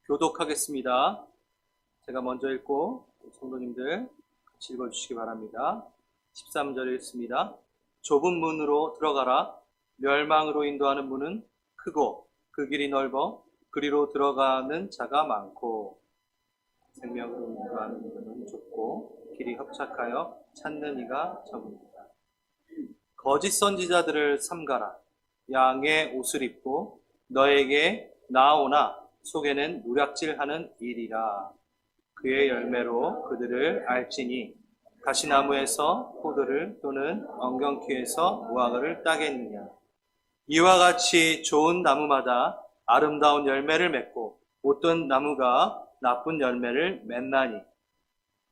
교독하겠습니다. 제가 먼저 읽고 성도님들 같이 읽어주시기 바랍니다. 13절 읽습니다. 좁은 문으로 들어가라. 멸망으로 인도하는 문은 크고 그 길이 넓어 그리로 들어가는 자가 많고 생명으로 인도하는 문은 좁고 길이 협착하여 찾는 이가 적습니다. 거짓 선지자들을 삼가라. 양의 옷을 입고 너에게 나아오나 속에는 누락질하는 일이라. 그의 열매로 그들을 알지니 가시나무에서 포도를 또는 엉겅퀴에서 무화과를 따겠느냐. 이와 같이 좋은 나무마다 아름다운 열매를 맺고 못된 나무가 나쁜 열매를 맺나니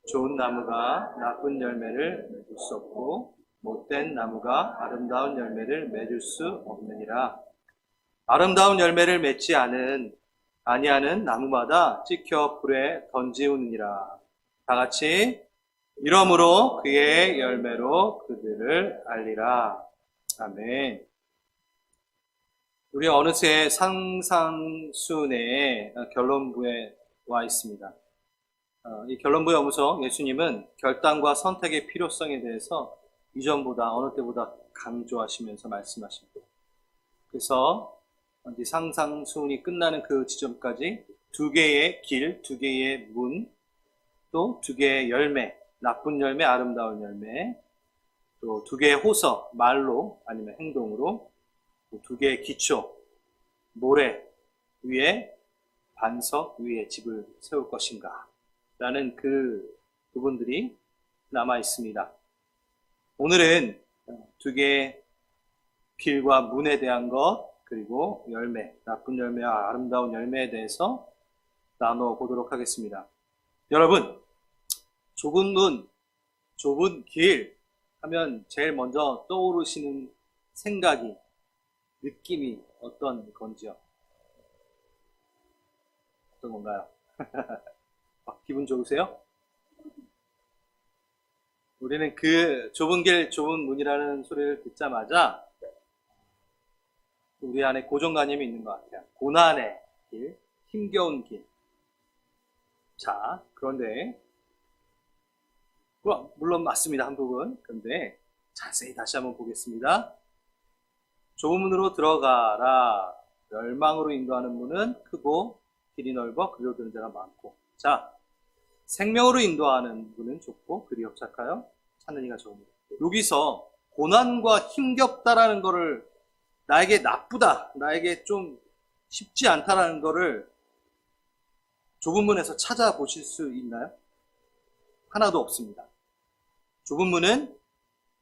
좋은 나무가 나쁜 열매를 맺을 수 없고 못된 나무가 아름다운 열매를 맺을 수 없느니라. 아름다운 열매를 맺지 아니하는 나무마다 찍혀 불에 던지우느니라. 다 같이 이러므로 그의 열매로 그들을 알리라. 아멘. 우리 어느새 상상순의 결론부에 와 있습니다. 이 결론부에 오면서 예수님은 결단과 선택의 필요성에 대해서 이전보다 어느 때보다 강조하시면서 말씀하십니다. 그래서 이 상상순이 끝나는 그 지점까지 두 개의 길, 두 개의 문, 또 두 개의 열매, 나쁜 열매, 아름다운 열매, 또 두 개의 호서, 말로 아니면 행동으로, 두 개의 기초, 모래 위에 반석 위에 집을 세울 것인가 라는 그 부분들이 남아 있습니다. 오늘은 두 개의 길과 문에 대한 것, 그리고 열매, 나쁜 열매와 아름다운 열매에 대해서 나눠 보도록 하겠습니다. 여러분, 좁은 문, 좁은 길 하면 제일 먼저 떠오르시는 생각이, 느낌이 어떤 건지요? 어떤 건가요? 기분 좋으세요? 우리는 그 좁은 길, 좁은 문이라는 소리를 듣자마자 우리 안에 고정관념이 있는 것 같아요. 고난의 길, 힘겨운 길. 자, 그런데 물론 맞습니다, 한 부분. 그런데 자세히 다시 한번 보겠습니다. 좁은 문으로 들어가라. 멸망으로 인도하는 문은 크고 길이 넓어 그리로 드는 자가 많고. 자, 생명으로 인도하는 문은 좁고 길이 협착하여 찾는 이가 적습니다. 여기서 고난과 힘겹다라는 거를 나에게 나쁘다, 나에게 좀 쉽지 않다라는 거를 좁은 문에서 찾아보실 수 있나요? 하나도 없습니다. 좁은 문은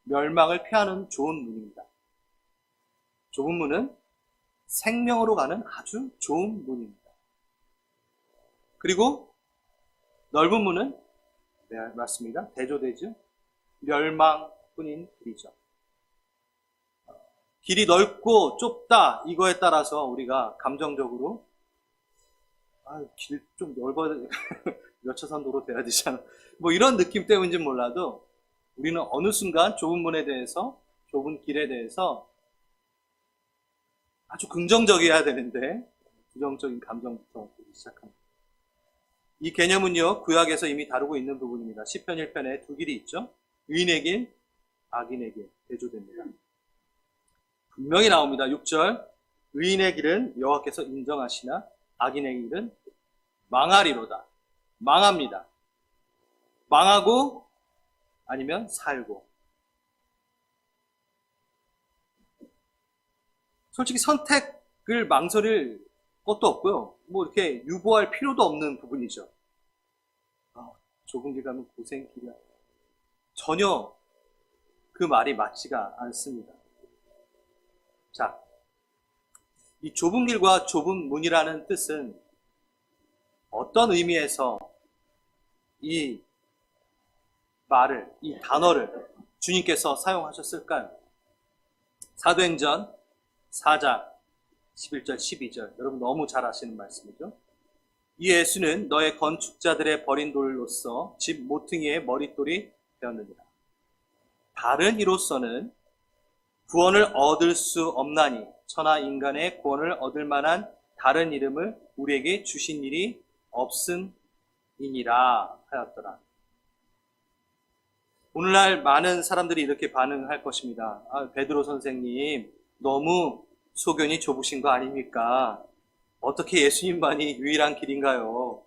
멸망을 피하는 좋은 문입니다. 좁은 문은 생명으로 가는 아주 좋은 문입니다. 그리고 넓은 문은 네, 맞습니다. 대조되죠. 멸망뿐인 길이죠. 길이 넓고 좁다 이거에 따라서 우리가 감정적으로 길 좀 넓어야 몇 차선 도로 돼야 되잖아. 뭐 이런 느낌 때문인지 몰라도 우리는 어느 순간 좁은 문에 대해서, 좁은 길에 대해서 아주 긍정적이어야 되는데 부정적인 감정부터 시작합니다. 이 개념은요, 구약에서 이미 다루고 있는 부분입니다. 시편 1편에 두 길이 있죠. 의인의 길, 악인의 길 대조됩니다. 분명히 나옵니다. 6절 의인의 길은 여호와께서 인정하시나 악인의 길은 망하리로다. 망합니다. 망하고 아니면 살고. 솔직히 선택을 망설일 것도 없고요. 뭐 이렇게 유보할 필요도 없는 부분이죠. 좁은 길 가면 고생 길이야. 전혀 그 말이 맞지가 않습니다. 자, 이 좁은 길과 좁은 문이라는 뜻은 어떤 의미에서 이 말을, 이 단어를 주님께서 사용하셨을까요? 사도행전 4장 11절 12절 여러분 너무 잘 아시는 말씀이죠. 이 예수는 너의 건축자들의 버린 돌로서 집 모퉁이의 머릿돌이 되었느니라. 다른 이로서는 구원을 얻을 수 없나니 천하 인간의 구원을 얻을 만한 다른 이름을 우리에게 주신 일이 없음이니라 하였더라. 오늘날 많은 사람들이 이렇게 반응할 것입니다. 베드로 선생님, 너무 소견이 좁으신 거 아닙니까? 어떻게 예수님만이 유일한 길인가요?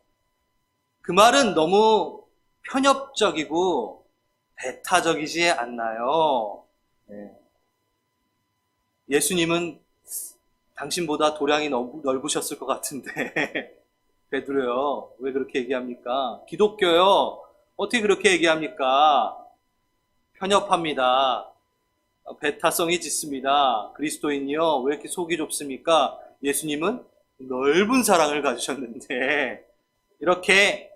그 말은 너무 편협적이고 배타적이지 않나요? 네. 예수님은 당신보다 도량이 넓으셨을 것 같은데 베드로요, 왜 그렇게 얘기합니까? 기독교요, 어떻게 그렇게 얘기합니까? 편협합니다. 배타성이 짙습니다. 그리스도인이요, 왜 이렇게 속이 좁습니까? 예수님은 넓은 사랑을 가지셨는데 이렇게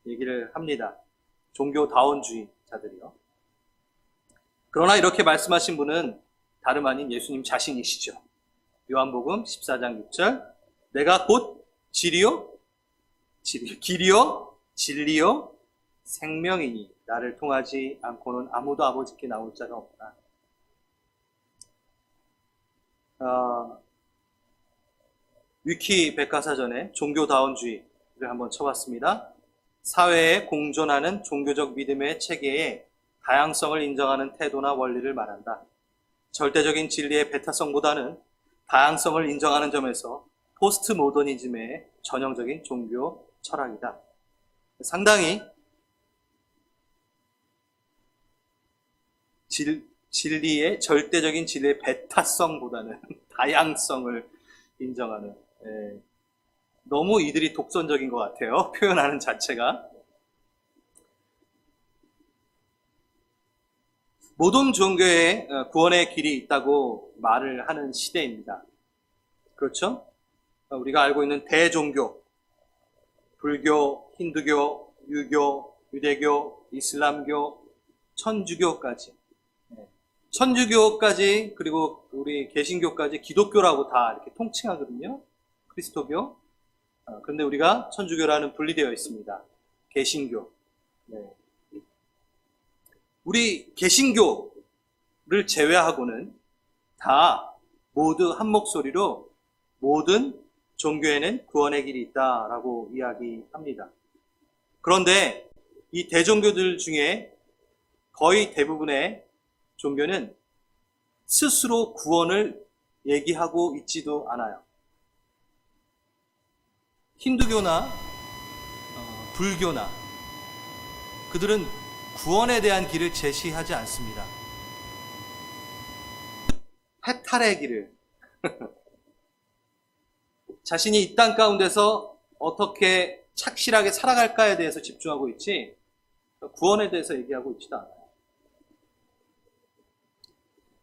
얘기를 합니다. 종교다원주의자들이요. 그러나 이렇게 말씀하신 분은 다름 아닌 예수님 자신이시죠. 요한복음 14장 6절, 내가 곧 길이요 진리요 생명이니 나를 통하지 않고는 아무도 아버지께 나올 자가 없다. 위키 백과사전에 종교다원주의를 한번 쳐봤습니다. 사회에 공존하는 종교적 믿음의 체계에 다양성을 인정하는 태도나 원리를 말한다. 절대적인 진리의 배타성보다는 다양성을 인정하는 점에서 포스트 모더니즘의 전형적인 종교 철학이다. 상당히 절대적인 진리의 배타성보다는 다양성을 인정하는, 너무 이들이 독선적인 것 같아요. 표현하는 자체가. 모든 종교에 구원의 길이 있다고 말을 하는 시대입니다. 그렇죠? 우리가 알고 있는 대종교, 불교, 힌두교, 유교, 유대교, 이슬람교, 천주교까지, 그리고 우리 개신교까지 기독교라고 다 이렇게 통칭하거든요. 그리스도교. 그런데 우리가 천주교라는 분리되어 있습니다. 개신교. 우리 개신교를 제외하고는 다 모두 한 목소리로 모든 종교에는 구원의 길이 있다라고 이야기합니다. 그런데 이 대종교들 중에 거의 대부분의 종교는 스스로 구원을 얘기하고 있지도 않아요. 힌두교나 불교나 그들은 구원에 대한 길을 제시하지 않습니다. 해탈의 길을 자신이 이 땅 가운데서 어떻게 착실하게 살아갈까에 대해서 집중하고 있지 구원에 대해서 얘기하고 있지도 않아요.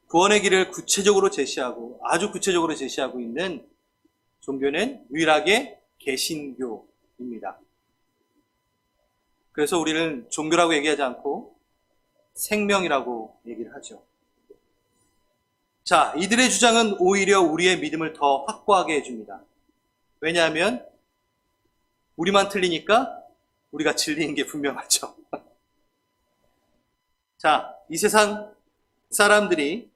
구원의 길을 구체적으로 제시하고 아주 구체적으로 제시하고 있는 종교는 유일하게 개신교입니다. 그래서 우리는 종교라고 얘기하지 않고 생명이라고 얘기를 하죠. 자, 이들의 주장은 오히려 우리의 믿음을 더 확고하게 해줍니다. 왜냐하면 우리만 틀리니까 우리가 진리인 게 분명하죠. 자, 이 세상 사람들이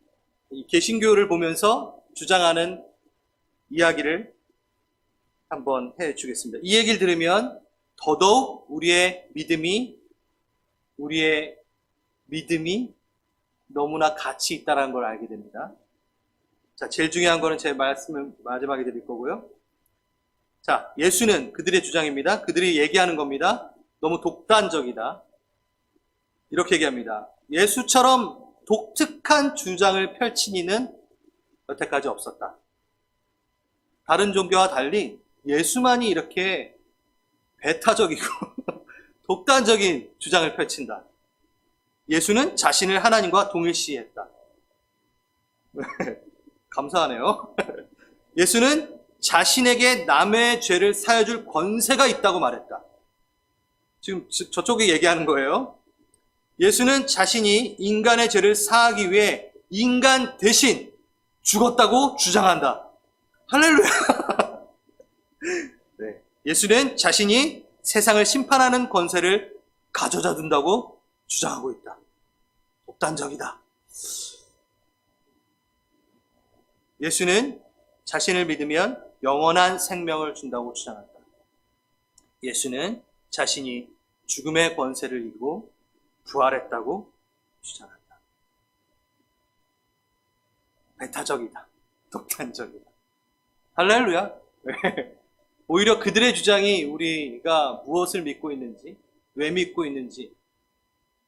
이 개신교를 보면서 주장하는 이야기를 한번 해주겠습니다. 이 얘기를 들으면 더더욱 우리의 믿음이 너무나 가치 있다는 걸 알게 됩니다. 자, 제일 중요한 거는 제 말씀을 마지막에 드릴 거고요. 자, 예수는 그들의 주장입니다. 그들이 얘기하는 겁니다. 너무 독단적이다. 이렇게 얘기합니다. 예수처럼 독특한 주장을 펼친 이는 여태까지 없었다. 다른 종교와 달리 예수만이 이렇게 배타적이고 독단적인 주장을 펼친다. 예수는 자신을 하나님과 동일시했다. 감사하네요. 예수는 자신에게 남의 죄를 사여줄 권세가 있다고 말했다. 지금 저쪽이 얘기하는 거예요. 예수는 자신이 인간의 죄를 사하기 위해 인간 대신 죽었다고 주장한다. 할렐루야. 네. 예수는 자신이 세상을 심판하는 권세를 가져다 둔다고 주장하고 있다. 독단적이다. 예수는 자신을 믿으면 영원한 생명을 준다고 주장한다. 예수는 자신이 죽음의 권세를 이기고 부활했다고 주장한다. 배타적이다. 독단적이다. 할렐루야. 오히려 그들의 주장이 우리가 무엇을 믿고 있는지, 왜 믿고 있는지,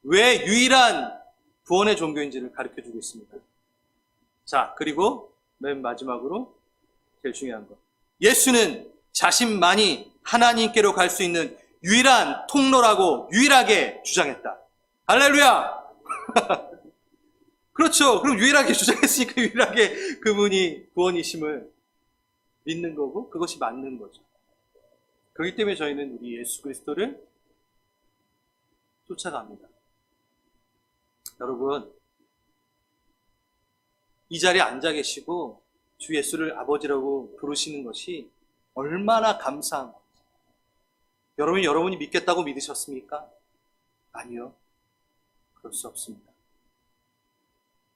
왜 유일한 구원의 종교인지를 가르쳐주고 있습니다. 자, 그리고 맨 마지막으로 제일 중요한 것. 예수는 자신만이 하나님께로 갈 수 있는 유일한 통로라고 유일하게 주장했다. 할렐루야! 그렇죠. 그럼 유일하게 주장했으니까 유일하게 그분이 구원이심을 믿는 거고 그것이 맞는 거죠. 그렇기 때문에 저희는 우리 예수 그리스도를 쫓아갑니다. 여러분, 이 자리에 앉아 계시고 주 예수를 아버지라고 부르시는 것이 얼마나 감사한 건지. 여러분이 믿겠다고 믿으셨습니까? 아니요. 그럴 수 없습니다.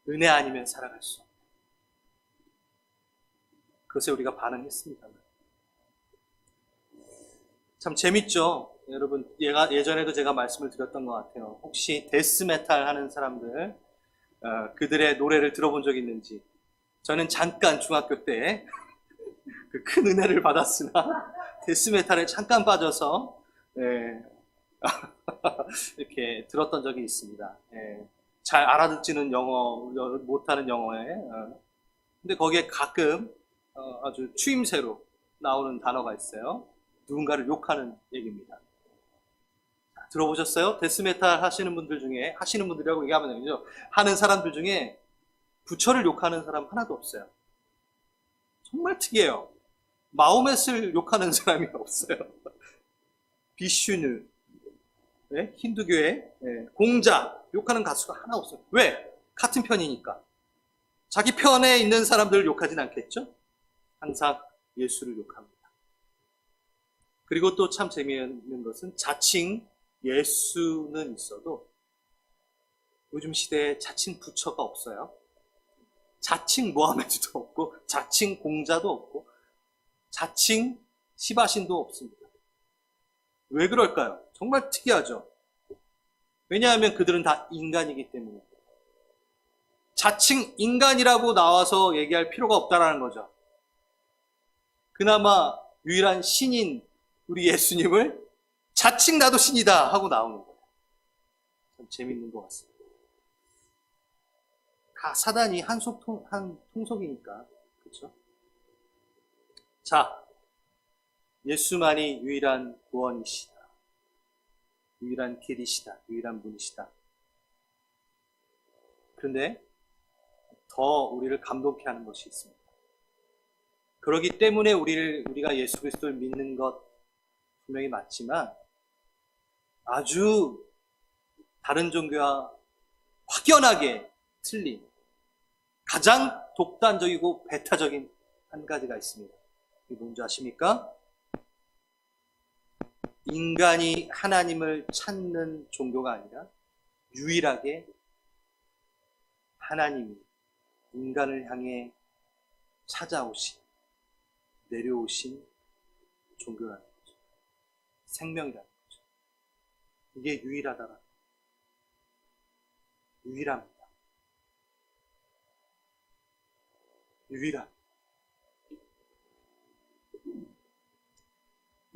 은혜 아니면 살아갈 수 없다. 그것에 우리가 반응했습니다. 참 재밌죠? 여러분, 예전에도 제가 말씀을 드렸던 것 같아요. 혹시 데스메탈 하는 사람들, 그들의 노래를 들어본 적 있는지. 저는 잠깐 중학교 때 그 큰 은혜를 받았으나 데스메탈에 잠깐 빠져서 이렇게 들었던 적이 있습니다. 잘 알아듣지는 영어, 못하는 영어에. 근데 거기에 가끔 아주 추임새로 나오는 단어가 있어요. 누군가를 욕하는 얘기입니다. 들어보셨어요? 데스메탈 하시는 분들 중에, 하시는 분들이라고 얘기하면 되죠. 하는 사람들 중에 부처를 욕하는 사람 하나도 없어요. 정말 특이해요. 마호멧을 욕하는 사람이 없어요. 비슈누, 네? 힌두교의 공자 욕하는 가수가 하나 없어요. 왜? 같은 편이니까. 자기 편에 있는 사람들을 욕하진 않겠죠? 항상 예수를 욕합니다. 그리고 또 참 재미있는 것은 자칭 예수는 있어도 요즘 시대에 자칭 부처가 없어요. 자칭 모하메드도 없고 자칭 공자도 없고 자칭 시바신도 없습니다. 왜 그럴까요? 정말 특이하죠. 왜냐하면 그들은 다 인간이기 때문에. 자칭 인간이라고 나와서 얘기할 필요가 없다라는 거죠. 그나마 유일한 신인 우리 예수님을 자칭 나도 신이다 하고 나오는 거예요. 참 재밌는 것 같습니다. 다 사단이 한 통속이니까. 그렇죠? 자, 예수만이 유일한 구원이시다. 유일한 길이시다. 유일한 분이시다. 그런데 더 우리를 감동케 하는 것이 있습니다. 그렇기 때문에 우리가 예수 그리스도를 믿는 것 분명히 맞지만 아주 다른 종교와 확연하게 틀린 가장 독단적이고 배타적인 한 가지가 있습니다. 이게 뭔지 아십니까? 인간이 하나님을 찾는 종교가 아니라 유일하게 하나님이 인간을 향해 찾아오신, 내려오신 종교라는 거죠. 생명이라는 거죠. 이게 유일하다라는 거죠. 유일합니다. 유일합니다.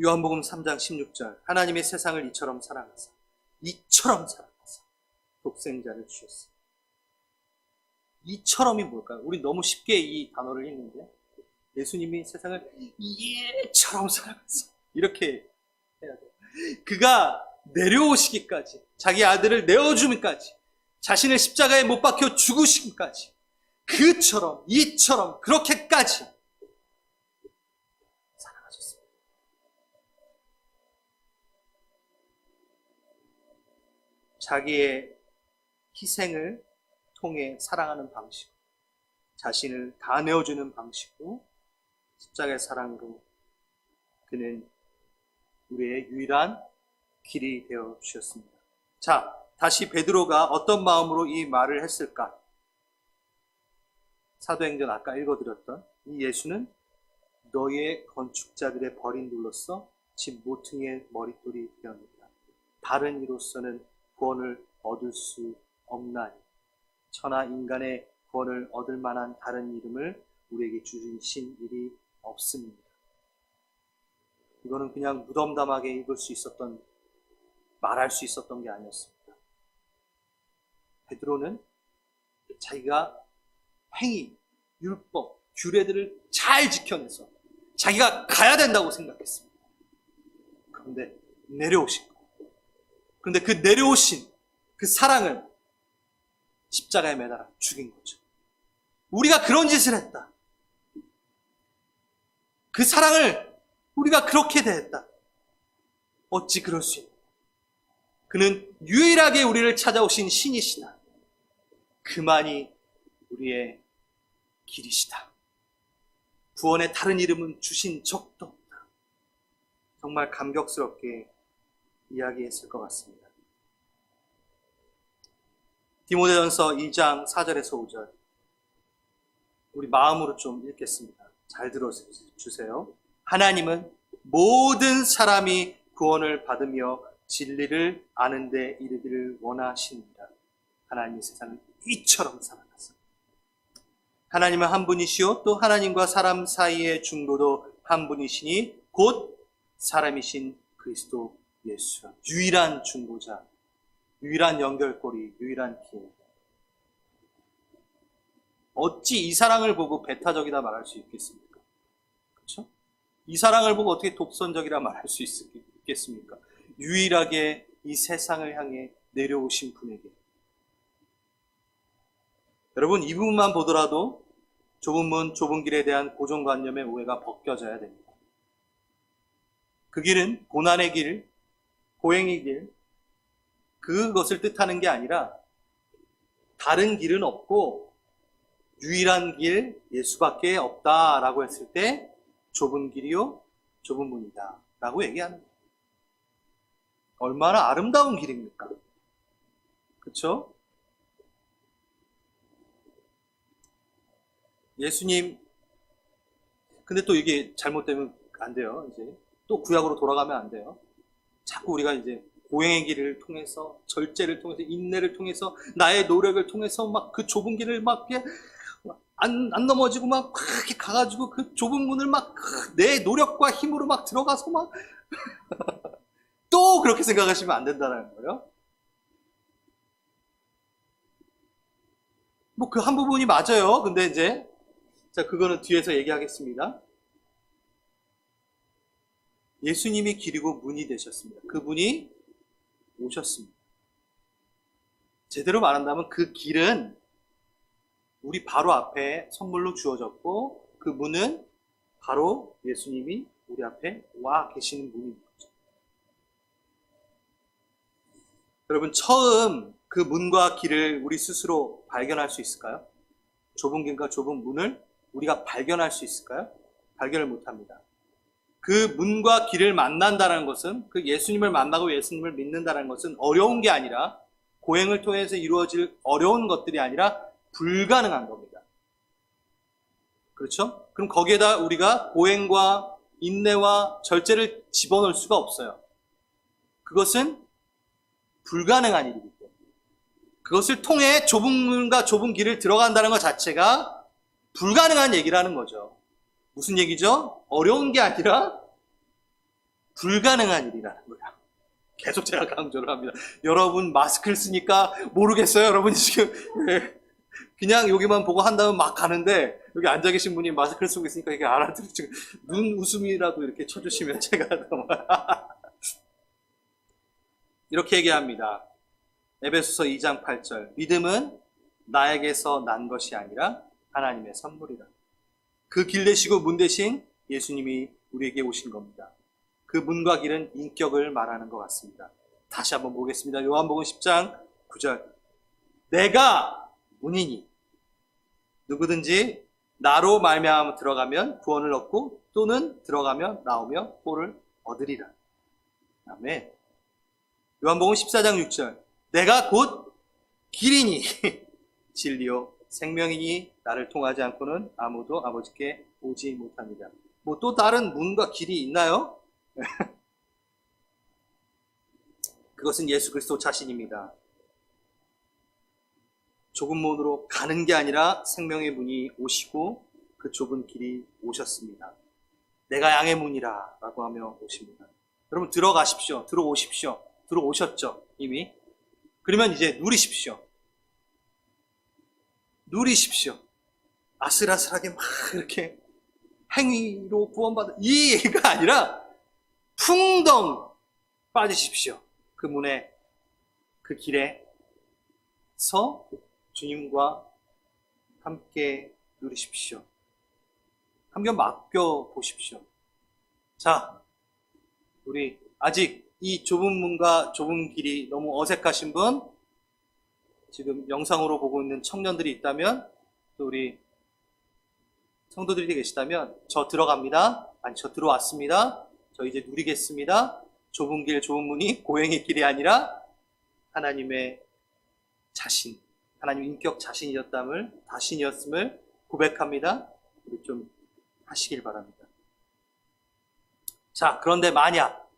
요한복음 3장 16절 하나님의 세상을 이처럼 사랑하사 독생자를 주셨습니다. 이처럼이 뭘까요? 우리 너무 쉽게 이 단어를 읽는데 예수님이 세상을 이처럼 사랑하사 이렇게 해야 돼요. 그가 내려오시기까지 자기 아들을 내어주기까지 자신을 십자가에 못 박혀 죽으시기까지 그처럼 이처럼 그렇게까지 사랑하셨습니다. 자기의 희생을 통해 사랑하는 방식, 자신을 다 내어주는 방식으로 십자가의 사랑으로 그는 우리의 유일한 길이 되어 주셨습니다. 자, 다시 베드로가 어떤 마음으로 이 말을 했을까? 사도행전 아까 읽어드렸던 이 예수는 너희의 건축자들의 버린 돌로서 집 모퉁이의 머릿돌이 되었느니라. 다른 이로서는 구원을 얻을 수 없나니 천하 인간의 구원을 얻을 만한 다른 이름을 우리에게 주신 일이 없습니다. 이거는 그냥 무덤덤하게 읽을 수 있었던, 말할 수 있었던 게 아니었습니다. 베드로는 자기가 행위, 율법, 규례들을 잘 지켜내서 자기가 가야 된다고 생각했습니다. 그런데 내려오신 거예요. 그런데 그 내려오신 그 사랑을 십자가에 매달아 죽인 거죠. 우리가 그런 짓을 했다. 그 사랑을 우리가 그렇게 대했다. 어찌 그럴 수 있나? 그는 유일하게 우리를 찾아오신 신이시다. 그만이 우리의 길이시다. 구원의 다른 이름은 주신 적도 없다. 정말 감격스럽게 이야기했을 것 같습니다. 디모데전서 2장 4절에서 5절 우리 마음으로 좀 읽겠습니다. 잘 들어주세요. 하나님은 모든 사람이 구원을 받으며 진리를 아는 데 이르기를 원하십니다. 하나님이 세상을 이처럼 사랑하사. 하나님은 한 분이시요 또 하나님과 사람 사이의 중보도 한 분이시니 곧 사람이신 그리스도 예수. 유일한 중보자, 유일한 연결고리, 유일한 길. 어찌 이 사랑을 보고 배타적이다 말할 수 있겠습니까? 그렇죠? 이 사랑을 보고 어떻게 독선적이라 말할 수 있겠습니까? 유일하게 이 세상을 향해 내려오신 분에게. 여러분, 이 부분만 보더라도 좁은 문, 좁은 길에 대한 고정관념의 오해가 벗겨져야 됩니다. 그 길은 고난의 길, 고행의 길, 그것을 뜻하는 게 아니라 다른 길은 없고 유일한 길 예수밖에 없다라고 했을 때 좁은 길이요 좁은 문이다 라고 얘기하는 거예요. 얼마나 아름다운 길입니까? 그렇죠? 예수님, 근데 또 이게 잘못되면 안 돼요. 이제 또 구약으로 돌아가면 안 돼요. 자꾸 우리가 이제 고행의 길을 통해서, 절제를 통해서, 인내를 통해서, 나의 노력을 통해서 막 그 좁은 길을 막 안 넘어지고 막 이렇게 가가지고 그 좁은 문을 막 내 노력과 힘으로 막 들어가서 막 또 그렇게 생각하시면 안 된다는 거예요. 뭐 그 한 부분이 맞아요. 근데 이제 자, 그거는 뒤에서 얘기하겠습니다. 예수님이 길이고 문이 되셨습니다. 그분이 오셨습니다. 제대로 말한다면 그 길은 우리 바로 앞에 선물로 주어졌고 그 문은 바로 예수님이 우리 앞에 와 계시는 문인 거죠. 여러분, 처음 그 문과 길을 우리 스스로 발견할 수 있을까요? 좁은 길과 좁은 문을 우리가 발견할 수 있을까요? 발견을 못합니다. 그 문과 길을 만난다는 것은, 그 예수님을 만나고 예수님을 믿는다는 것은 어려운 게 아니라, 고행을 통해서 이루어질 어려운 것들이 아니라 불가능한 겁니다. 그렇죠? 그럼 거기에다 우리가 고행과 인내와 절제를 집어넣을 수가 없어요. 그것은 불가능한 일이기 때문에. 그것을 통해 좁은 문과 좁은 길을 들어간다는 것 자체가 불가능한 얘기라는 거죠. 무슨 얘기죠? 어려운 게 아니라 불가능한 일이라는 거예요. 계속 제가 강조를 합니다. 여러분 마스크를 쓰니까 모르겠어요. 여러분이 지금 그냥 여기만 보고 한다면 막 가는데 여기 앉아 계신 분이 마스크를 쓰고 있으니까 이게 알아들으시고 지금 눈 웃음이라도 이렇게 쳐주시면 제가 이렇게 얘기합니다. 에베소서 2장 8절 믿음은 나에게서 난 것이 아니라 하나님의 선물이다. 그 길 되시고 문 되신 예수님이 우리에게 오신 겁니다. 그 문과 길은 인격을 말하는 것 같습니다. 다시 한번 보겠습니다. 요한복음 10장 9절 내가 문이니 누구든지 나로 말미암아 들어가면 구원을 얻고 또는 들어가면 나오며 꼴을 얻으리라. 아멘. 요한복음 14장 6절 내가 곧 길이니 진리요 생명이니 나를 통하지 않고는 아무도 아버지께 오지 못합니다. 뭐 또 다른 문과 길이 있나요? 그것은 예수 그리스도 자신입니다. 좁은 문으로 가는 게 아니라 생명의 문이 오시고 그 좁은 길이 오셨습니다. 내가 양의 문이라 라고 하며 오십니다. 여러분 들어가십시오. 들어오십시오. 들어오셨죠? 이미. 그러면 이제 누리십시오. 누리십시오. 아슬아슬하게 막 이렇게 행위로 구원받은 이 얘기가 아니라 풍덩 빠지십시오. 그 문에, 그 길에서 주님과 함께 누리십시오. 함께 맡겨 보십시오. 자, 우리 아직 이 좁은 문과 좁은 길이 너무 어색하신 분, 지금 영상으로 보고 있는 청년들이 있다면, 또 우리 성도들이 계시다면, 저 들어갑니다. 아니, 저 들어왔습니다. 저 이제 누리겠습니다. 좁은 길, 좁은 문이 고행의 길이 아니라 하나님의 자신, 하나님 인격 자신이었음을 고백합니다. 우리 좀 하시길 바랍니다. 자, 그런데 만약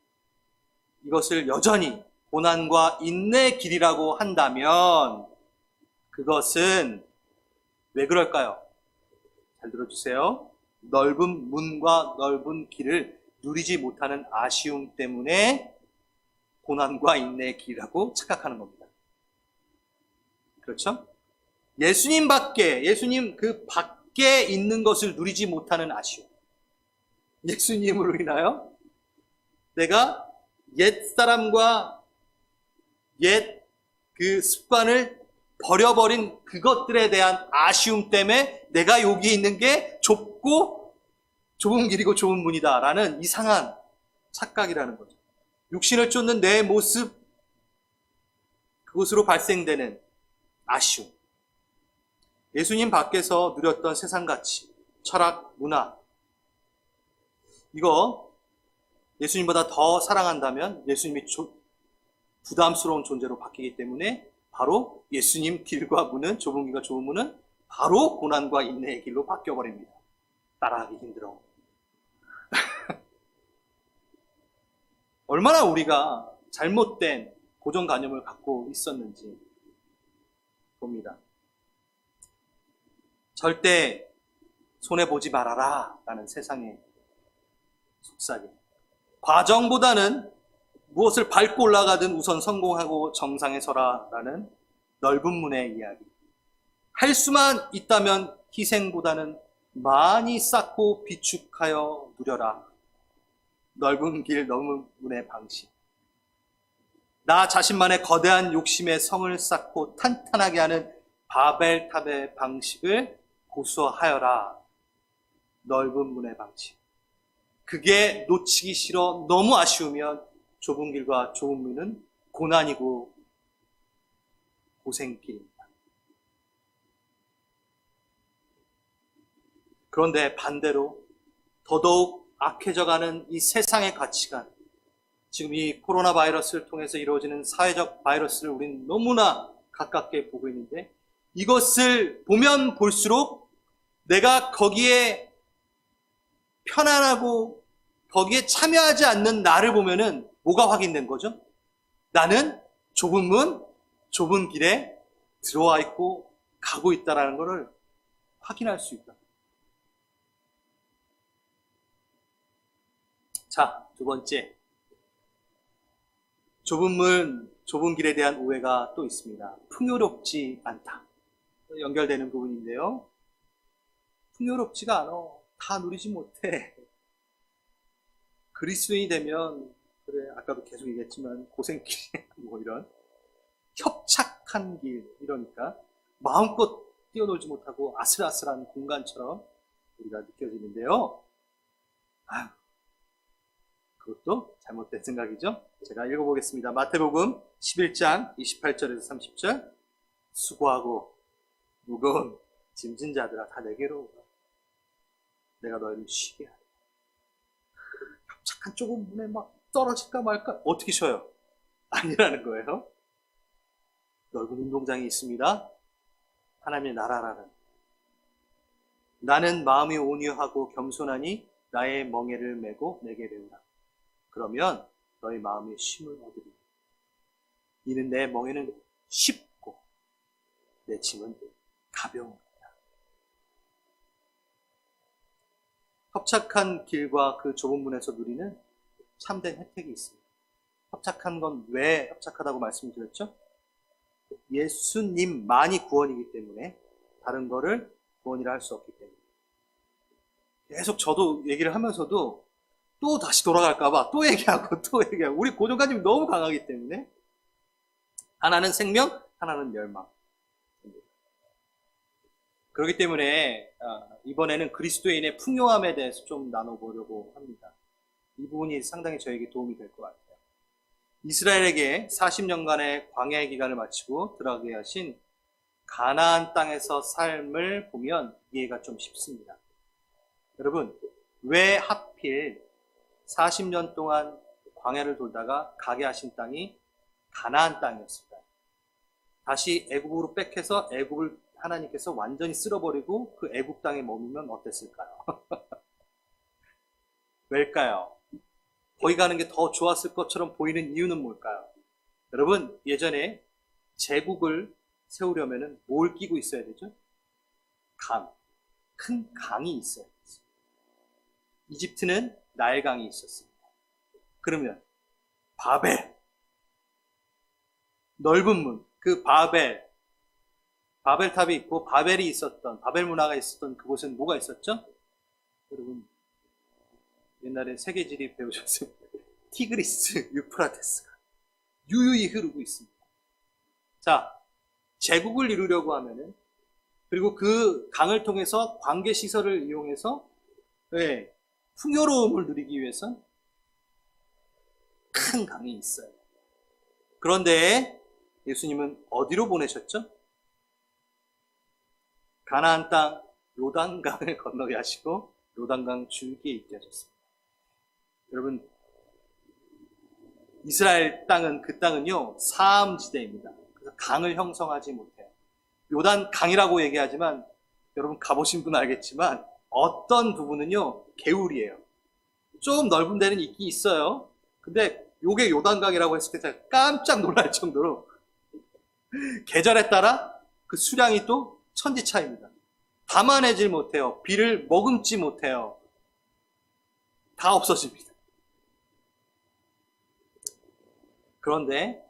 이것을 여전히 고난과 인내의 길이라고 한다면 그것은 왜 그럴까요? 잘 들어주세요. 넓은 문과 넓은 길을 누리지 못하는 아쉬움 때문에 고난과 인내의 길이라고 착각하는 겁니다. 그렇죠? 예수님 그 밖에 있는 것을 누리지 못하는 아쉬움. 예수님으로 인하여 내가 옛사람과 옛 그 습관을 버려버린 그것들에 대한 아쉬움 때문에 내가 여기 있는 게 좁고 좁은 길이고 좁은 문이다라는 이상한 착각이라는 거죠. 육신을 쫓는 내 모습, 그것으로 발생되는 아쉬움. 예수님 밖에서 누렸던 세상 가치, 철학, 문화, 이거 예수님보다 더 사랑한다면 예수님이 부담스러운 존재로 바뀌기 때문에 바로 예수님 길과 문은, 좁은 길과 좁은 문은 바로 고난과 인내의 길로 바뀌어버립니다. 따라하기 힘들어. 얼마나 우리가 잘못된 고정관념을 갖고 있었는지 봅니다. 절대 손해보지 말아라 라는 세상의 속삭임. 과정보다는 무엇을 밟고 올라가든 우선 성공하고 정상에 서라 라는 넓은 문의 이야기. 할 수만 있다면 희생보다는 많이 쌓고 비축하여 누려라. 넓은 길, 넓은 문의 방식. 나 자신만의 거대한 욕심에 성을 쌓고 탄탄하게 하는 바벨탑의 방식을 고수하여라. 넓은 문의 방식. 그게 놓치기 싫어 너무 아쉬우면 좁은 길과 좁은 문은 고난이고 고생길입니다. 그런데 반대로 더더욱 악해져가는 이 세상의 가치관, 지금 이 코로나 바이러스를 통해서 이루어지는 사회적 바이러스를 우리는 너무나 가깝게 보고 있는데, 이것을 보면 볼수록 내가 거기에 편안하고 거기에 참여하지 않는 나를 보면은 뭐가 확인된 거죠? 나는 좁은 문, 좁은 길에 들어와 있고 가고 있다는 것을 확인할 수 있다. 자, 두 번째. 좁은 문, 좁은 길에 대한 오해가 또 있습니다. 풍요롭지 않다. 연결되는 부분인데요. 풍요롭지가 않아. 다 누리지 못해. 그리스도인이 되면, 그래, 아까도 계속 얘기했지만, 고생길, 뭐 이런, 협착한 길, 이러니까, 마음껏 뛰어놀지 못하고 아슬아슬한 공간처럼 우리가 느껴지는데요. 아유, 그것도 잘못된 생각이죠. 제가 읽어보겠습니다. 마태복음 11장 28절에서 30절. 수고하고 무거운 짐진 자들아 다 내게로 오라. 내가 너희를 쉬게 하리라. 협착한 좁은 문에 막 떨어질까 말까 어떻게 쉬어요? 아니라는 거예요. 넓은 운동장이 있습니다. 하나님의 나라라는. 나는 마음이 온유하고 겸손하니 나의 멍에를 메고 내게 배우라. 그러면 너희 마음의 쉼을 얻으리라. 이는 내 멍에는 쉽고 내 짐은 가벼운 것이다. 협착한 길과 그 좁은 문에서 누리는 참된 혜택이 있습니다. 협착한 건 왜 협착하다고 말씀드렸죠? 예수님만이 구원이기 때문에 다른 거를 구원이라 할 수 없기 때문에. 계속 저도 얘기를 하면서도 또 다시 돌아갈까봐 또 얘기하고 또 얘기하고, 우리 고정관념이 너무 강하기 때문에 하나는 생명, 하나는 멸망. 그렇기 때문에 이번에는 그리스도인의 풍요함에 대해서 좀 나눠보려고 합니다. 이 부분이 상당히 저에게 도움이 될 것 같아요. 이스라엘에게 40년간의 광야의 기간을 마치고 들어가게 하신 가나안 땅에서 삶을 보면 이해가 좀 쉽습니다. 여러분, 왜 하필 40년 동안 광야를 돌다가 가게 하신 땅이 가나안 땅이었을까요? 다시 애굽으로 뺏겨서 애굽을 하나님께서 완전히 쓸어버리고 그 애굽 땅에 머물면 어땠을까요? 왜일까요? 거기 가는 게 더 좋았을 것처럼 보이는 이유는 뭘까요? 여러분, 예전에 제국을 세우려면 뭘 끼고 있어야 되죠? 강. 큰 강이 있어야 됐어요. 이집트는 나일강이 있었습니다. 그러면 바벨, 넓은 문, 그 바벨탑이 있고 바벨이 있었던, 바벨 문화가 있었던 그곳은 뭐가 있었죠? 여러분, 옛날에 세계지리 배우셨어요. 티그리스, 유프라테스가 유유히 흐르고 있습니다. 자, 제국을 이루려고 하면은, 그리고 그 강을 통해서 관계시설을 이용해서 풍요로움을 누리기 위해선 큰 강이 있어요. 그런데 예수님은 어디로 보내셨죠? 가나안 땅 요단강을 건너게 하시고 요단강 줄기에 있게 하셨습니다. 여러분, 이스라엘 땅은, 그 땅은요, 사암지대입니다. 그래서 강을 형성하지 못해요. 요단 강이라고 얘기하지만 여러분 가보신 분은 알겠지만 어떤 부분은요, 개울이에요. 좀 넓은 데는 있긴 있어요. 근데 요게 요단강이라고 했을 때 제가 깜짝 놀랄 정도로 계절에 따라 그 수량이 또 천지차이입니다. 담아내질 못해요. 비를 머금지 못해요. 다 없어집니다. 그런데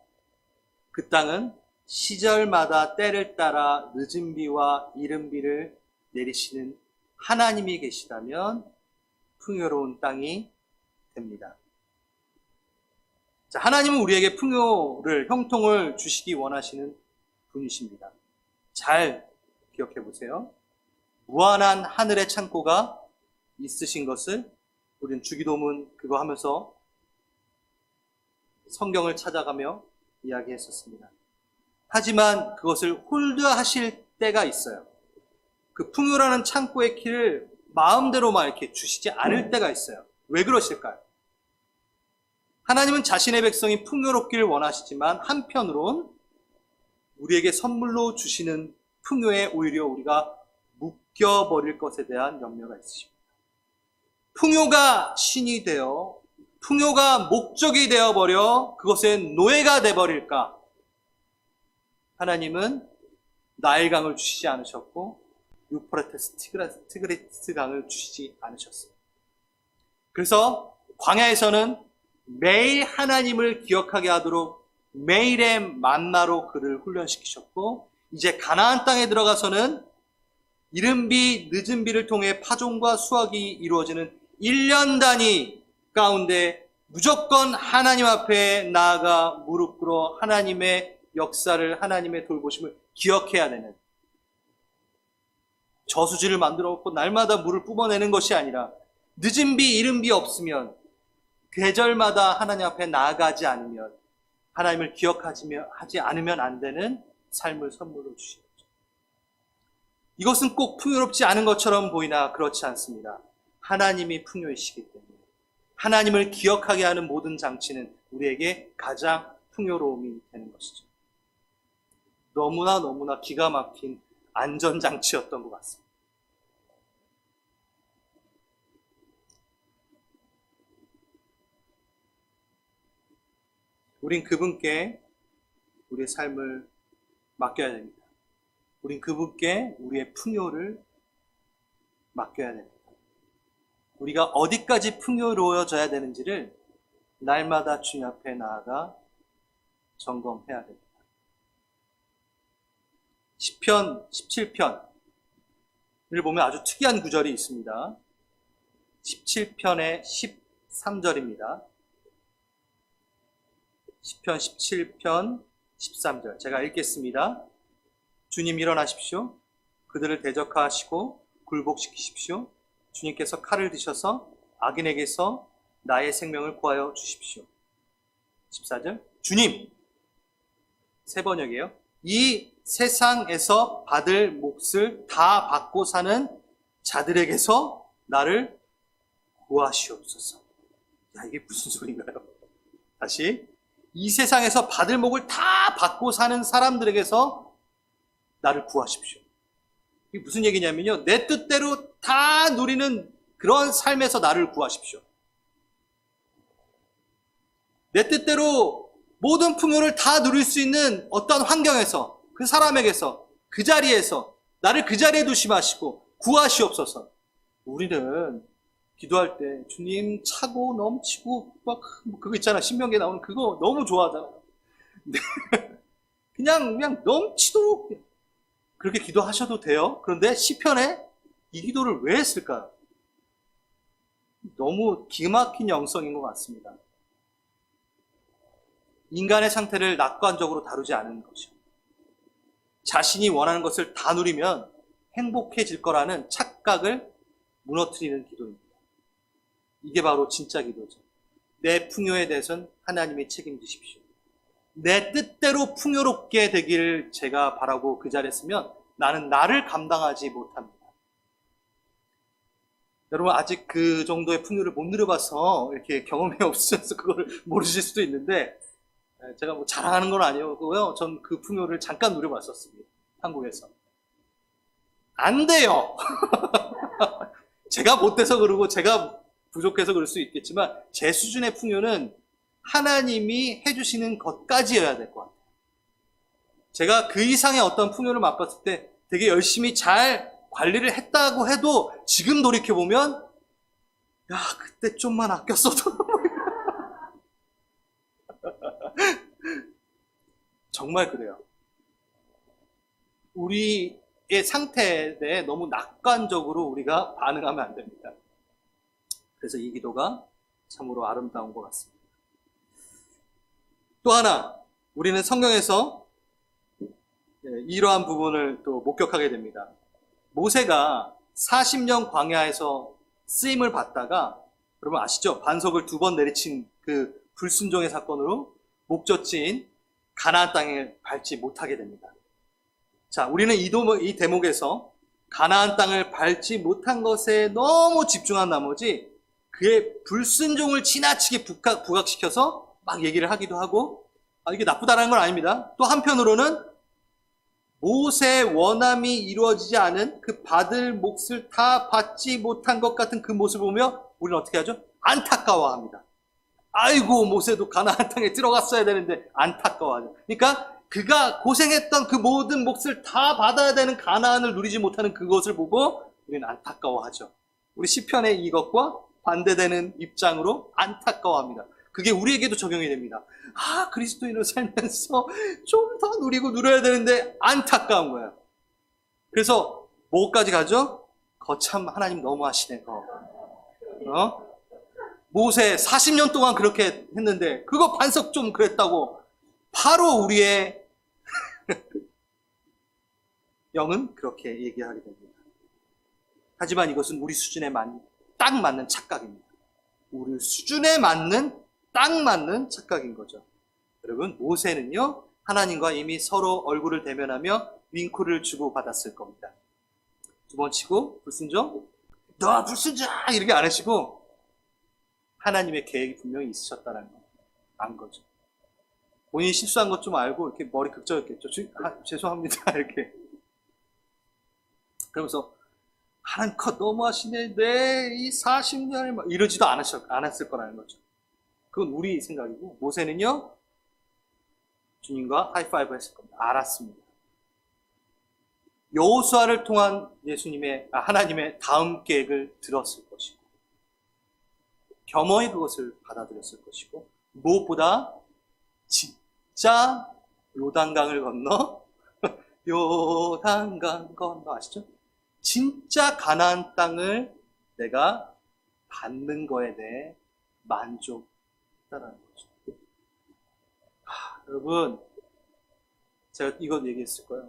그 땅은 시절마다 때를 따라 늦은 비와 이른 비를 내리시는 하나님이 계시다면 풍요로운 땅이 됩니다. 자, 하나님은 우리에게 풍요를, 형통을 주시기 원하시는 분이십니다. 잘 기억해 보세요. 무한한 하늘의 창고가 있으신 것을 우리는 주기도문 그거 하면서 성경을 찾아가며 이야기했었습니다. 하지만 그것을 홀드하실 때가 있어요. 그 풍요라는 창고의 키를 마음대로만 이렇게 주시지 않을 때가 있어요. 왜 그러실까요? 하나님은 자신의 백성이 풍요롭기를 원하시지만 한편으론 우리에게 선물로 주시는 풍요에 오히려 우리가 묶여버릴 것에 대한 염려가 있으십니다. 풍요가 신이 되어, 풍요가 목적이 되어버려 그것의 노예가 되어버릴까? 하나님은 나일강을 주시지 않으셨고 유프라테스, 티그리스 강을 주시지 않으셨습니다. 그래서 광야에서는 매일 하나님을 기억하게 하도록 매일의 만나로 그를 훈련시키셨고, 이제 가나안 땅에 들어가서는 이른 비, 늦은 비를 통해 파종과 수확이 이루어지는 1년 단위 가운데 무조건 하나님 앞에 나아가 무릎 꿇어 하나님의 역사를, 하나님의 돌보심을 기억해야 되는, 저수지를 만들어 놓고 날마다 물을 뿜어내는 것이 아니라 늦은 비, 이른 비 없으면 계절마다 하나님 앞에 나아가지 않으면, 하나님을 기억하지 않으면 안 되는 삶을 선물로 주시는 거죠. 이것은 꼭 풍요롭지 않은 것처럼 보이나 그렇지 않습니다. 하나님이 풍요이시기 때문에 하나님을 기억하게 하는 모든 장치는 우리에게 가장 풍요로움이 되는 것이죠. 너무나 기가 막힌 안전장치였던 것 같습니다. 우린 그분께 우리의 삶을 맡겨야 됩니다. 우린 그분께 우리의 풍요를 맡겨야 됩니다. 우리가 어디까지 풍요로워져야 되는지를 날마다 주님 앞에 나아가 점검해야 됩니다. 시편 17편을 보면 아주 특이한 구절이 있습니다. 17편의 13절입니다. 시편 17편 13절 제가 읽겠습니다. 주님 일어나십시오. 그들을 대적하시고 굴복시키십시오. 주님께서 칼을 드셔서 악인에게서 나의 생명을 구하여 주십시오. 14절 주님 세 번역이에요. 이 세상에서 받을 몫을 다 받고 사는 자들에게서 나를 구하시옵소서. 야, 이게 무슨 소리인가요? 다시 이 세상에서 받을 몫을 다 받고 사는 사람들에게서 나를 구하십시오. 이게 무슨 얘기냐면요, 내 뜻대로 다 누리는 그런 삶에서 나를 구하십시오. 내 뜻대로 모든 풍요를 다 누릴 수 있는 어떤 환경에서, 그 사람에게서, 그 자리에서 나를 그 자리에 두시 마시고 구하시옵소서. 우리는 기도할 때 주님 차고 넘치고 막 그거 있잖아, 신명기에 나오는 그거 너무 좋아하잖아. 그냥 넘치도록 그렇게 기도하셔도 돼요. 그런데 시편에 이 기도를 왜 했을까요? 너무 기막힌 영성인 것 같습니다. 인간의 상태를 낙관적으로 다루지 않은 것이요, 자신이 원하는 것을 다 누리면 행복해질 거라는 착각을 무너뜨리는 기도입니다. 이게 바로 진짜 기도죠. 내 풍요에 대해서는 하나님이 책임지십시오. 내 뜻대로 풍요롭게 되기를 제가 바라고 그 자리에 서면 나는 나를 감당하지 못합니다. 여러분 아직 그 정도의 풍요를 못 누려봐서 이렇게 경험이 없으셔서 그걸 모르실 수도 있는데, 제가 뭐 자랑하는 건 아니고요. 전 그 풍요를 잠깐 누려봤었습니다. 한국에서. 안 돼요. 제가 못돼서 그러고 제가 부족해서 그럴 수 있겠지만 제 수준의 풍요는 하나님이 해주시는 것까지여야 될 것 같아요. 제가 그 이상의 어떤 풍요를 맛봤을 때 되게 열심히 잘 관리를 했다고 해도 지금 돌이켜보면 야, 그때 좀만 아꼈어도 정말 그래요. 우리의 상태에 대해 너무 낙관적으로 우리가 반응하면 안 됩니다. 그래서 이 기도가 참으로 아름다운 것 같습니다. 또 하나, 우리는 성경에서 이러한 부분을 또 목격하게 됩니다. 모세가 40년 광야에서 쓰임을 받다가, 여러분 아시죠? 반석을 2번 내리친 그 불순종의 사건으로 목적지인 가나안 땅을 밟지 못하게 됩니다. 자, 우리는 이 대목에서 가나안 땅을 밟지 못한 것에 너무 집중한 나머지 그의 불순종을 지나치게 부각시켜서 막 얘기를 하기도 하고, 이게 나쁘다는 건 아닙니다. 또 한편으로는 모세의 원함이 이루어지지 않은 그 받을 몫을 다 받지 못한 것 같은 그 모습을 보며 우리는 어떻게 하죠? 안타까워합니다. 아이고, 모세도 가나안 땅에 들어갔어야 되는데 안타까워하죠. 그러니까 그가 고생했던 그 모든 몫을 다 받아야 되는 가나안을 누리지 못하는 그것을 보고 우리는 안타까워하죠. 우리 시편의 이것과 반대되는 입장으로 안타까워합니다. 그게 우리에게도 적용이 됩니다. 그리스도인으로 살면서 좀 더 누리고 누려야 되는데 안타까운 거예요. 그래서 뭐까지 가죠? 거참 하나님 너무하시네. 모세 40년 동안 그렇게 했는데 그거 반석 좀 그랬다고. 바로 우리의 영은 그렇게 얘기하게 됩니다. 하지만 이것은 우리 수준에 딱 맞는 착각입니다. 우리 수준에 맞는 딱 맞는 착각인 거죠. 여러분, 모세는요, 하나님과 이미 서로 얼굴을 대면하며 윙크를 주고 받았을 겁니다. 2번 치고 불순종, 너 불순종 이렇게 안 하시고 하나님의 계획이 분명히 있으셨다는 거 안 거죠. 본인이 실수한 것 좀 알고 이렇게 머리 극적였겠죠. 죄송합니다 이렇게. 그러면서 하나님 컷 너무하시네. 이 40년을 이러지도 않았을 거라는 거죠. 그건 우리 생각이고, 모세는요 주님과 하이파이브 했을 겁니다. 알았습니다. 여호수아를 통한 하나님의 다음 계획을 들었을 것이고 겸허히 그것을 받아들였을 것이고 무엇보다 진짜 요단강을 건너 요단강 건너 아시죠? 진짜 가나안 땅을 내가 받는 거에 대해 만족했다라는 거죠. 여러분, 제가 이거 얘기했을 거예요.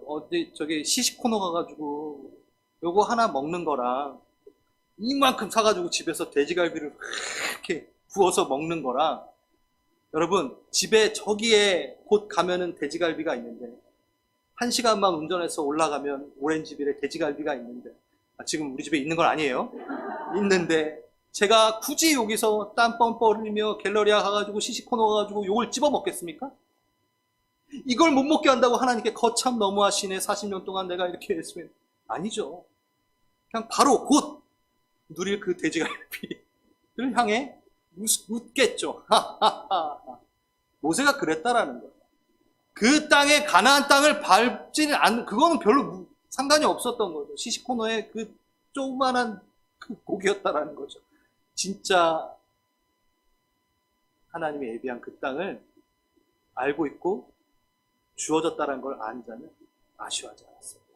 저기 시식 코너 가가지고 요거 하나 먹는 거랑 이만큼 사가지고 집에서 돼지갈비를 이렇게 구워서 먹는 거랑 여러분 집에 저기에 곧 가면은 돼지갈비가 있는데 1시간만 운전해서 올라가면 오렌지빌에 돼지갈비가 있는데 지금 우리 집에 있는 건 아니에요. 있는데 제가 굳이 여기서 땀 뻔뻔 흘리며 갤러리아 가가지고 시식 코너 가가지고 요걸 집어 먹겠습니까? 이걸 못 먹게 한다고 하나님께 거참 너무하시네 40년 동안 내가 이렇게 했으면 아니죠. 그냥 바로 곧 누릴 그 돼지갈비를 향해 웃겠죠. 모세가 그랬다라는 거예요. 그 땅에 가나안 땅을 밟지는 않는 그거는 별로 상관이 없었던 거죠. 시식 코너의 그 조그만한 그 곡이었다라는 거죠. 진짜 하나님이 예비한 그 땅을 알고 있고 주어졌다는 걸 아는 자는 아쉬워하지 않았습니다.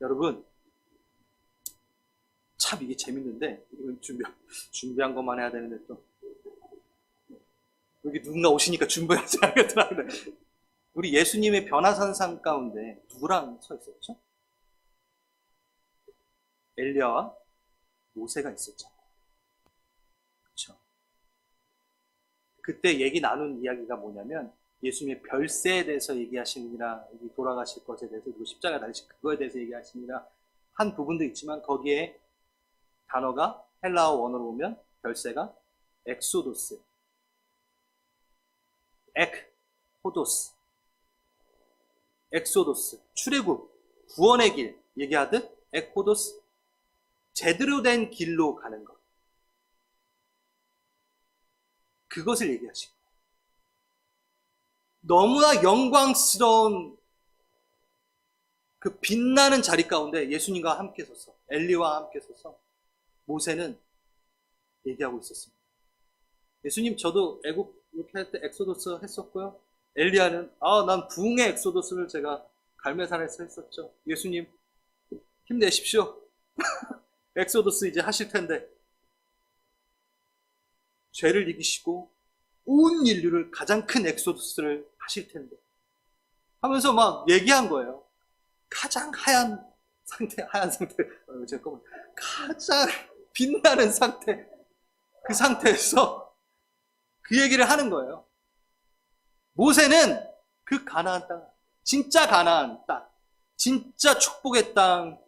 여러분, 참 이게 재밌는데 이건 준비한 것만 해야 되는데 또 여기 누군가 오시니까 준비하지 않겠더라고요. 우리 예수님의 변화산상 가운데 누구랑 서 있었죠? 엘리야와 모세가 있었잖아요. 그렇죠? 그때 얘기 나눈 이야기가 뭐냐면 예수님의 별세에 대해서 얘기하시느니라, 돌아가실 것에 대해서, 그리고 십자가 달리실 그거에 대해서 얘기하시느니라 한 부분도 있지만 거기에 단어가 헬라어 원어로 보면 별세가 엑소도스, 호도스, 엑소도스, 출애굽, 구원의 길 얘기하듯 엑호도스, 제대로 된 길로 가는 것. 그것을 얘기하신 거예요. 너무나 영광스러운 그 빛나는 자리 가운데 예수님과 함께 서서, 엘리와 함께 서서 모세는 얘기하고 있었습니다. 예수님, 저도 애국 이렇게 할 때 엑소도스 했었고요. 엘리야는 난 부흥의 엑소도스를 제가 갈매산에서 했었죠. 예수님 힘내십시오. 엑소도스 이제 하실 텐데 죄를 이기시고 온 인류를 가장 큰 엑소도스를 하실 텐데 하면서 막 얘기한 거예요. 가장 하얀 상태 잠깐만, 가장 빛나는 상태, 그 상태에서 그 얘기를 하는 거예요. 모세는 그 가나안 땅, 진짜 가나안 땅, 진짜 축복의 땅,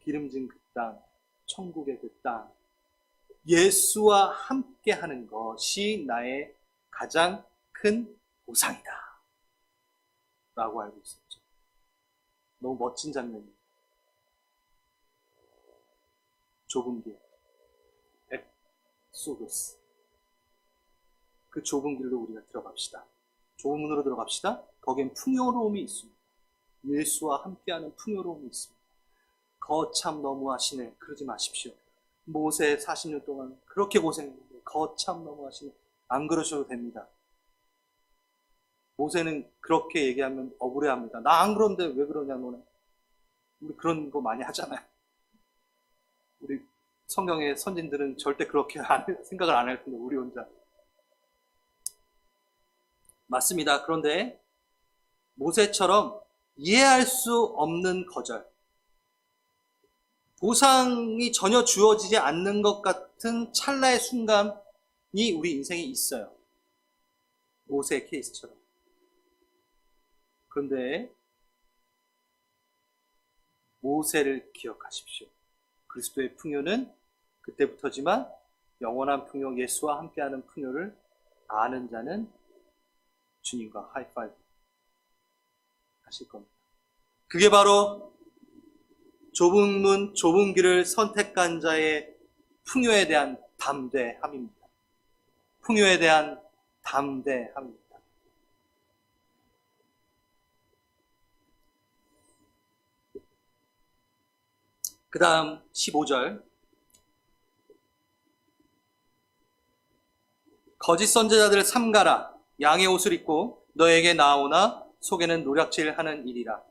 기름진 그 땅, 천국의 그 땅, 예수와 함께 하는 것이 나의 가장 큰 보상이다 라고 알고 있었죠. 너무 멋진 장면입니다. 좁은 길, 엑소도스, 그 좁은 길로 우리가 들어갑시다. 좁은 문으로 들어갑시다. 거기엔 풍요로움이 있습니다. 예수와 함께하는 풍요로움이 있습니다. 거참 너무하시네, 그러지 마십시오. 모세 40년 동안 그렇게 고생했는데 거참 너무하시네, 안 그러셔도 됩니다. 모세는 그렇게 얘기하면 억울해합니다. 나 안 그런데 왜 그러냐 너네. 우리 그런 거 많이 하잖아요. 우리 성경의 선진들은 절대 그렇게 생각을 안 할 텐데 우리 혼자. 맞습니다. 그런데 모세처럼 이해할 수 없는 거절, 보상이 전혀 주어지지 않는 것 같은 찰나의 순간이 우리 인생에 있어요. 모세의 케이스처럼. 그런데 모세를 기억하십시오. 그리스도의 풍요는 그때부터지만 영원한 풍요, 예수와 함께하는 풍요를 아는 자는 주님과 하이파이브 하실 겁니다. 그게 바로 좁은 문, 좁은 길을 선택한 자의 풍요에 대한 담대함입니다. 풍요에 대한 담대합니다. 그 다음 15절. 거짓 선지자들을 삼가라. 양의 옷을 입고 너에게 나오나 속에는 노략질하는 일이라.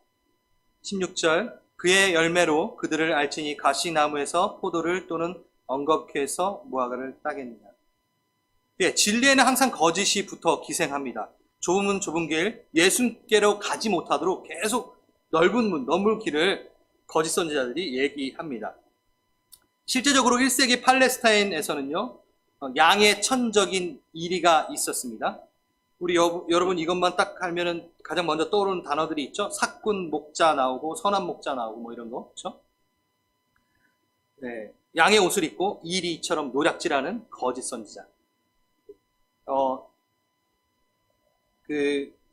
16절. 그의 열매로 그들을 알지니 가시나무에서 포도를 또는 엉겅퀴에서 무화과를 따겠느냐. 예, 진리에는 항상 거짓이 붙어 기생합니다. 좁으면 좁은 길, 예수께로 가지 못하도록 계속 넓은 문, 넘은 길을 거짓 선지자들이 얘기합니다. 실제적으로 1세기 팔레스타인에서는요, 양의 천적인 이리가 있었습니다. 우리 여러분 이것만 딱 하면은 가장 먼저 떠오르는 단어들이 있죠? 사꾼 목자 나오고 선한 목자 나오고 뭐 이런 거, 그렇죠? 네, 양의 옷을 입고 이리처럼 노략질하는 거짓 선지자.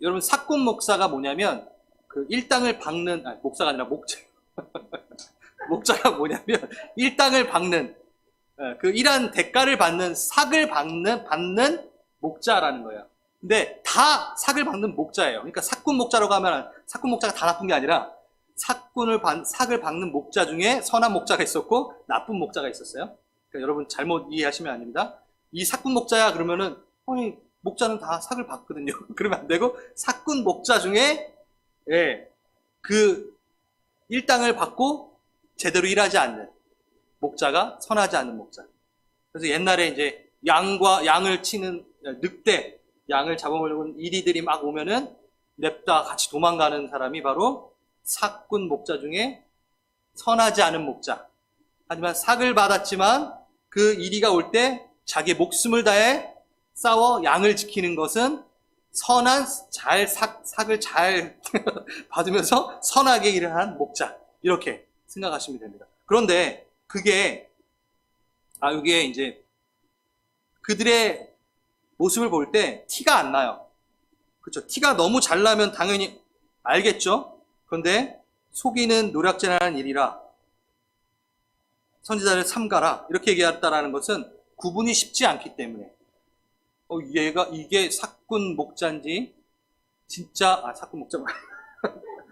여러분 사꾼 목사가 뭐냐면 그 일당을 박는, 목사가 아니라 목자. 목자가 뭐냐면 일당을 박는, 그 일한 대가를 받는 삭을 받는 목자라는 거예요. 근데 다 삭을 받는 목자예요. 그러니까 사꾼 목자라고 하면 사꾼 목자가 다 나쁜 게 아니라 삭을 받는 목자 중에 선한 목자가 있었고 나쁜 목자가 있었어요. 그러니까 여러분 잘못 이해하시면 안 됩니다. 이 사꾼 목자야 그러면은 목자는 다 삭을 받거든요. 그러면 안 되고 사꾼 목자 중에 그 일당을 받고 제대로 일하지 않는 목자가 선하지 않는 목자. 그래서 옛날에 이제 양을 치는 늑대, 양을 잡아먹으려고 이리들이 막 오면은 냅다 같이 도망가는 사람이 바로 삭꾼 목자 중에 선하지 않은 목자. 하지만 삭을 받았지만 그 이리가 올 때 자기 목숨을 다해 싸워 양을 지키는 것은 선한 삭을 잘 받으면서 선하게 일을 한 목자. 이렇게 생각하시면 됩니다. 그런데 그게 이게 이제 그들의 모습을 볼 때 티가 안 나요. 그렇죠? 티가 너무 잘 나면 당연히 알겠죠? 그런데 속이는 노략질하는 일이라 선지자를 삼가라 이렇게 얘기했다라는 것은 구분이 쉽지 않기 때문에 이게 사꾼 목자인지 진짜 사꾼 목자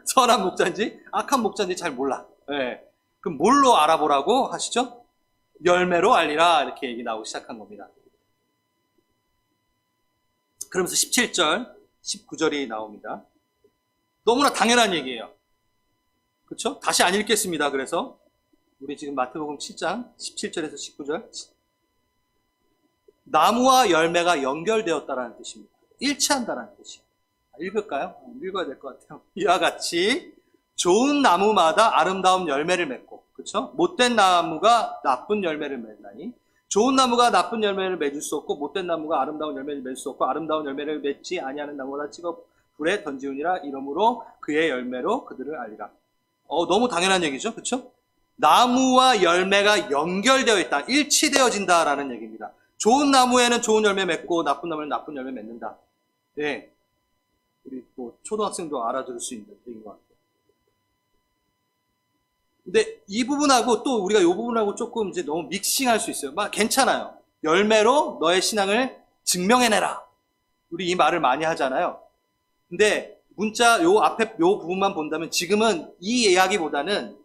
선한 목자인지 악한 목자인지 잘 몰라. 네. 그럼 뭘로 알아보라고 하시죠? 열매로 알리라 이렇게 얘기 나오기 시작한 겁니다. 그러면서 17절, 19절이 나옵니다. 너무나 당연한 얘기예요. 그렇죠? 다시 안 읽겠습니다. 그래서 우리 지금 마태복음 7장 17절에서 19절 나무와 열매가 연결되었다라는 뜻입니다. 일치한다라는 뜻이에요. 읽을까요? 읽어야 될 것 같아요. 이와 같이 좋은 나무마다 아름다운 열매를 맺고, 그렇죠? 못된 나무가 나쁜 열매를 맺나니 좋은 나무가 나쁜 열매를 맺을 수 없고 못된 나무가 아름다운 열매를 맺을 수 없고 아름다운 열매를 맺지 아니하는 나무보다 찍어 불에 던지우니라. 이러므로 그의 열매로 그들을 알리라. 너무 당연한 얘기죠, 그렇죠? 나무와 열매가 연결되어 있다, 일치되어진다라는 얘기입니다. 좋은 나무에는 좋은 열매 맺고 나쁜 나무에는 나쁜 열매 맺는다. 네, 우리 뭐 초등학생도 알아들을 수 있는 얘기인 것 같아요. 근데 이 부분하고 또 우리가 이 부분하고 조금 이제 너무 믹싱할 수 있어요. 괜찮아요. 열매로 너의 신앙을 증명해내라. 우리 이 말을 많이 하잖아요. 근데 문자 요 앞에 요 부분만 본다면 지금은 이 이야기보다는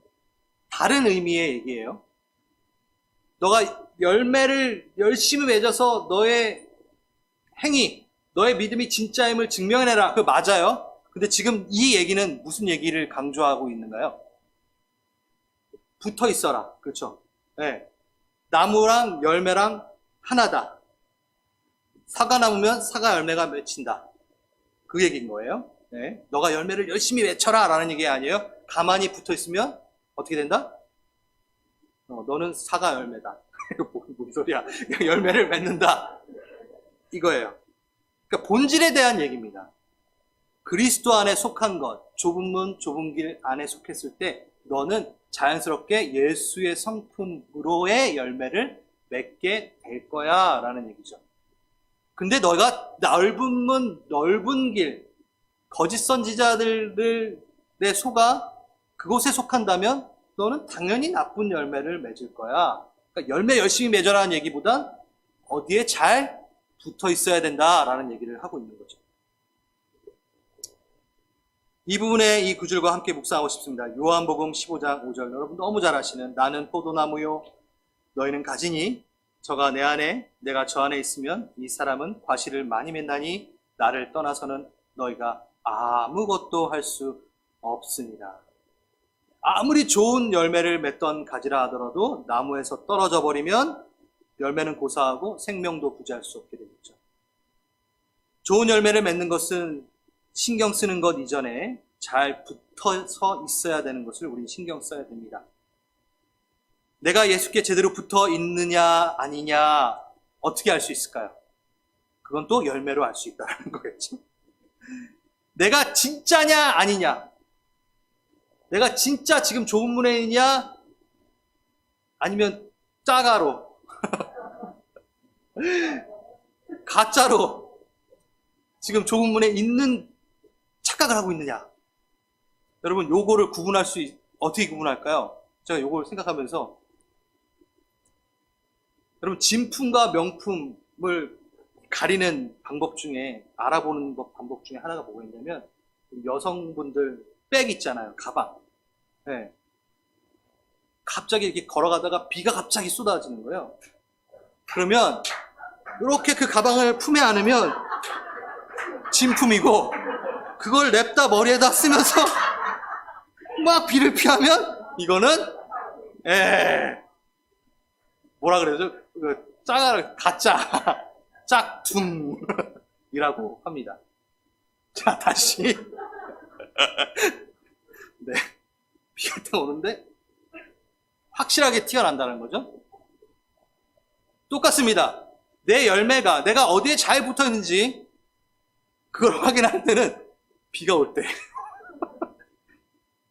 다른 의미의 얘기예요. 너가 열매를 열심히 맺어서 너의 행위, 너의 믿음이 진짜임을 증명해내라. 그거 맞아요. 근데 지금 이 얘기는 무슨 얘기를 강조하고 있는가요? 붙어 있어라. 그렇죠? 네. 나무랑 열매랑 하나다. 사과나무면 사과 열매가 맺힌다. 그 얘기인 거예요. 네. 너가 열매를 열심히 맺혀라 라는 얘기 아니에요. 가만히 붙어 있으면 어떻게 된다? 너는 사과 열매다. 뭔 소리야. 열매를 맺는다. 이거예요. 그러니까 본질에 대한 얘기입니다. 그리스도 안에 속한 것, 좁은 문, 좁은 길 안에 속했을 때 너는 자연스럽게 예수의 성품으로의 열매를 맺게 될 거야 라는 얘기죠. 근데 너가 넓은 문, 넓은 길, 거짓 선지자들의 속아 그곳에 속한다면 너는 당연히 나쁜 열매를 맺을 거야. 그러니까 열매 열심히 맺어라는 얘기보단 어디에 잘 붙어 있어야 된다라는 얘기를 하고 있는 거죠. 이 부분에 이 구절과 함께 묵상하고 싶습니다. 요한복음 15장 5절, 여러분 너무 잘 아시는 나는 포도나무요 너희는 가지니 저가 내 안에 내가 저 안에 있으면 이 사람은 과실을 많이 맺나니 나를 떠나서는 너희가 아무것도 할 수 없습니다. 아무리 좋은 열매를 맺던 가지라 하더라도 나무에서 떨어져 버리면 열매는 고사하고 생명도 부지할 수 없게 되겠죠. 좋은 열매를 맺는 것은 신경 쓰는 것 이전에 잘 붙어서 있어야 되는 것을 우리는 신경 써야 됩니다. 내가 예수께 제대로 붙어 있느냐 아니냐 어떻게 알 수 있을까요? 그건 또 열매로 알 수 있다는 거겠죠. 내가 진짜냐 아니냐, 내가 진짜 지금 좋은 문에 있냐 아니면 짜가로 가짜로 지금 좋은 문에 있는 착각을 하고 있느냐. 여러분 요거를 어떻게 구분할까요? 제가 요걸 생각하면서 여러분 진품과 명품을 가리는 방법 중에 알아보는 방법 중에 하나가 뭐가 있냐면 여성분들 백 있잖아요. 가방. 네. 갑자기 이렇게 걸어가다가 비가 갑자기 쏟아지는 거예요. 그러면 이렇게 그 가방을 품에 안으면 진품이고 그걸 냅다 머리에다 쓰면서 막 비를 피하면 이거는 뭐라 그래야죠? 가짜 짝퉁이라고 합니다. 자, 다시 네, 비가 딱 오는데 확실하게 튀어난다는 거죠. 똑같습니다. 내 열매가 내가 어디에 잘 붙어있는지 그걸 확인할 때는 비가 올 때,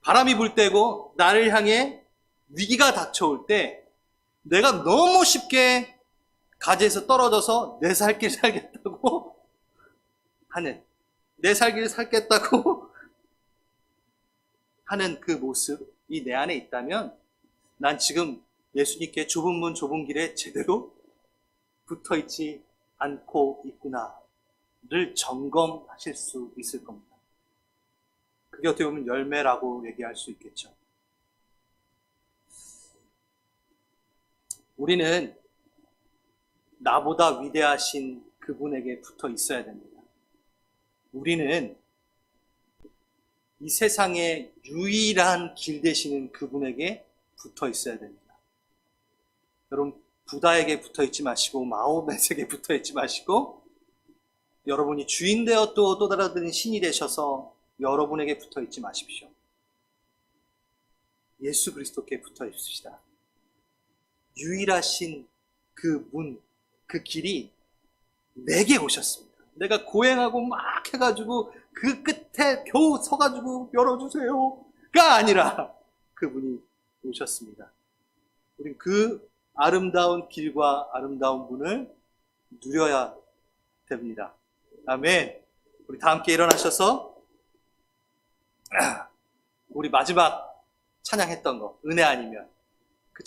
바람이 불 때고 나를 향해 위기가 닥쳐올 때 내가 너무 쉽게 가지에서 떨어져서 내 살 길 살겠다고 하는, 내 살기를 살겠다고 하는 그 모습이 내 안에 있다면 난 지금 예수님께 좁은 문 좁은 길에 제대로 붙어있지 않고 있구나를 점검하실 수 있을 겁니다. 그게 어떻게 보면 열매라고 얘기할 수 있겠죠. 우리는 나보다 위대하신 그분에게 붙어 있어야 됩니다. 우리는 이 세상의 유일한 길 되시는 그분에게 붙어 있어야 됩니다. 여러분, 부다에게 붙어 있지 마시고 마호멧에게 붙어 있지 마시고 여러분이 주인 되어 또 다른 신이 되셔서 여러분에게 붙어 있지 마십시오. 예수 그리스도께 붙어 있읍시다. 유일하신 그 문, 그 길이 내게 오셨습니다. 내가 고행하고 막 해가지고 그 끝에 겨우 서가지고 열어주세요가 아니라 그분이 오셨습니다. 우린 그 아름다운 길과 아름다운 문을 누려야 됩니다. 아멘. 우리 다 함께 일어나셔서 우리 마지막 찬양했던 거, 은혜 아니면